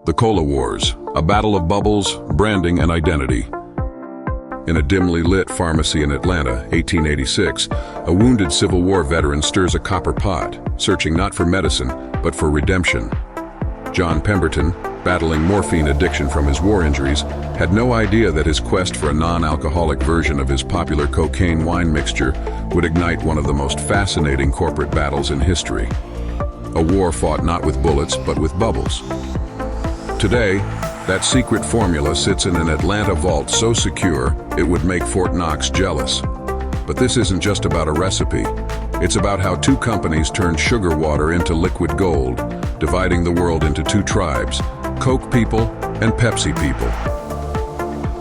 The Cola Wars, a battle of bubbles, branding, and identity. In a dimly lit pharmacy in Atlanta, 1886, a wounded Civil War veteran stirs a copper pot, searching not for medicine, but for redemption. John Pemberton, battling morphine addiction from his war injuries, had no idea that his quest for a non-alcoholic version of his popular cocaine wine mixture would ignite one of the most fascinating corporate battles in history. A war fought not with bullets, but with bubbles. Today, that secret formula sits in an Atlanta vault so secure it would make Fort Knox jealous. But this isn't just about a recipe. It's about how two companies turned sugar water into liquid gold, dividing the world into two tribes, Coke people and Pepsi people.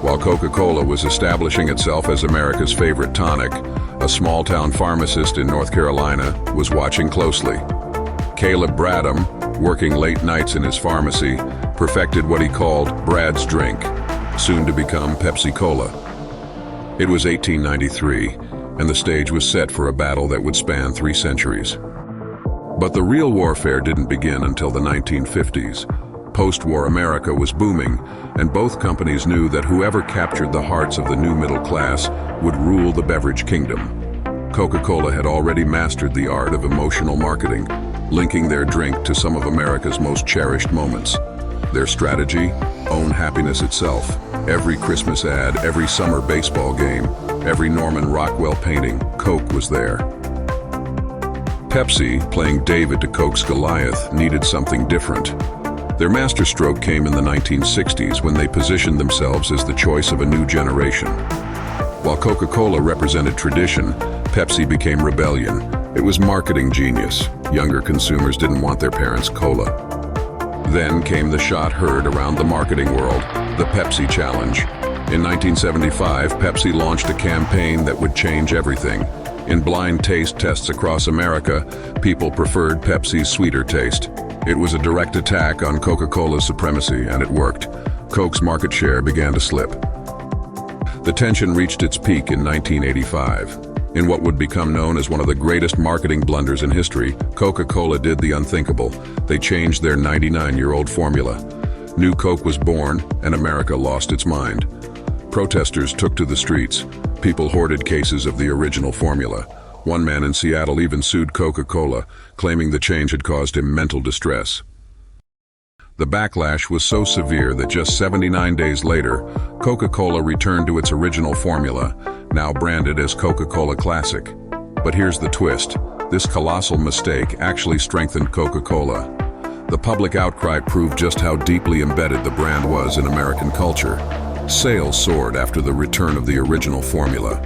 While Coca-Cola was establishing itself as America's favorite tonic, a small-town pharmacist in North Carolina was watching closely. Caleb Bradham, working late nights in his pharmacy, perfected what he called Brad's drink, soon to become Pepsi-Cola. It was 1893, and the stage was set for a battle that would span 3 centuries. But the real warfare didn't begin until the 1950s. Post-war America was booming, and both companies knew that whoever captured the hearts of the new middle class would rule the beverage kingdom. Coca-Cola had already mastered the art of emotional marketing, linking their drink to some of America's most cherished moments. Their strategy? Own happiness itself. Every Christmas ad, every summer baseball game, every Norman Rockwell painting, Coke was there. Pepsi, playing David to Coke's Goliath, needed something different. Their masterstroke came in the 1960s when they positioned themselves as the choice of a new generation. While Coca-Cola represented tradition, Pepsi became rebellion. It was marketing genius. Younger consumers didn't want their parents' cola. Then came the shot heard around the marketing world, the Pepsi Challenge. In 1975, Pepsi launched a campaign that would change everything. In blind taste tests across America, people preferred Pepsi's sweeter taste. It was a direct attack on Coca-Cola's supremacy, and it worked. Coke's market share began to slip. The tension reached its peak in 1985. In what would become known as one of the greatest marketing blunders in history, Coca-Cola did the unthinkable. They changed their 99-year-old formula. New Coke was born, and America lost its mind. Protesters took to the streets. People hoarded cases of the original formula. One man in Seattle even sued Coca-Cola, claiming the change had caused him mental distress. The backlash was so severe that just 79 days later, Coca-Cola returned to its original formula, now branded as Coca-Cola Classic. But here's the twist. This colossal mistake actually strengthened Coca-Cola. The public outcry proved just how deeply embedded the brand was in American culture. Sales soared after the return of the original formula.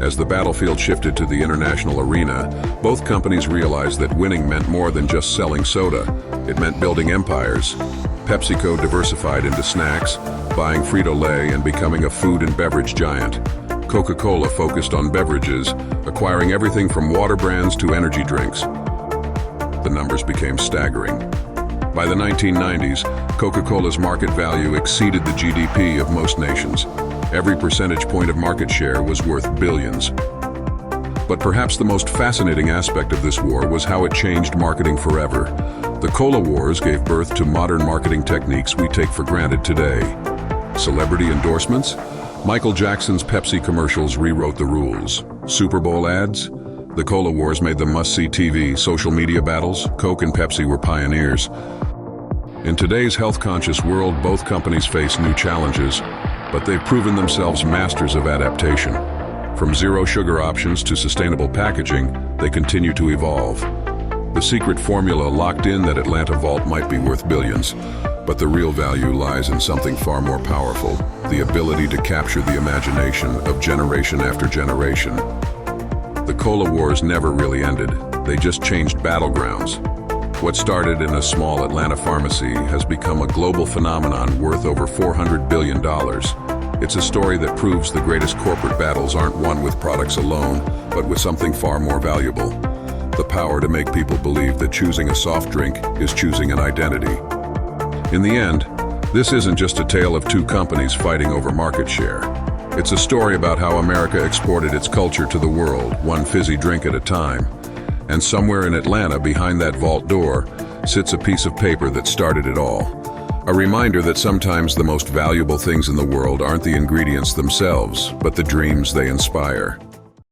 As the battlefield shifted to the international arena, both companies realized that winning meant more than just selling soda. It meant building empires. PepsiCo diversified into snacks, buying Frito-Lay and becoming a food and beverage giant. Coca-Cola focused on beverages, acquiring everything from water brands to energy drinks. The numbers became staggering. By the 1990s, Coca-Cola's market value exceeded the GDP of most nations. Every percentage point of market share was worth billions. But perhaps the most fascinating aspect of this war was how it changed marketing forever. The Cola Wars gave birth to modern marketing techniques we take for granted today. Celebrity endorsements? Michael Jackson's Pepsi commercials rewrote the rules. Super Bowl ads? The Cola Wars made them must-see TV. Social media battles? Coke and Pepsi were pioneers. In today's health-conscious world, both companies face new challenges, but they've proven themselves masters of adaptation. From zero sugar options to sustainable packaging, they continue to evolve. The secret formula locked in that Atlanta vault might be worth billions, but the real value lies in something far more powerful, the ability to capture the imagination of generation after generation. The Cola Wars never really ended. They just changed battlegrounds. What started in a small Atlanta pharmacy has become a global phenomenon worth over $400 billion. It's a story that proves the greatest corporate battles aren't won with products alone, but with something far more valuable. The power to make people believe that choosing a soft drink is choosing an identity. In the end, this isn't just a tale of two companies fighting over market share. It's a story about how America exported its culture to the world, one fizzy drink at a time. And somewhere in Atlanta, behind that vault door, sits a piece of paper that started it all. A reminder that sometimes the most valuable things in the world aren't the ingredients themselves, but the dreams they inspire.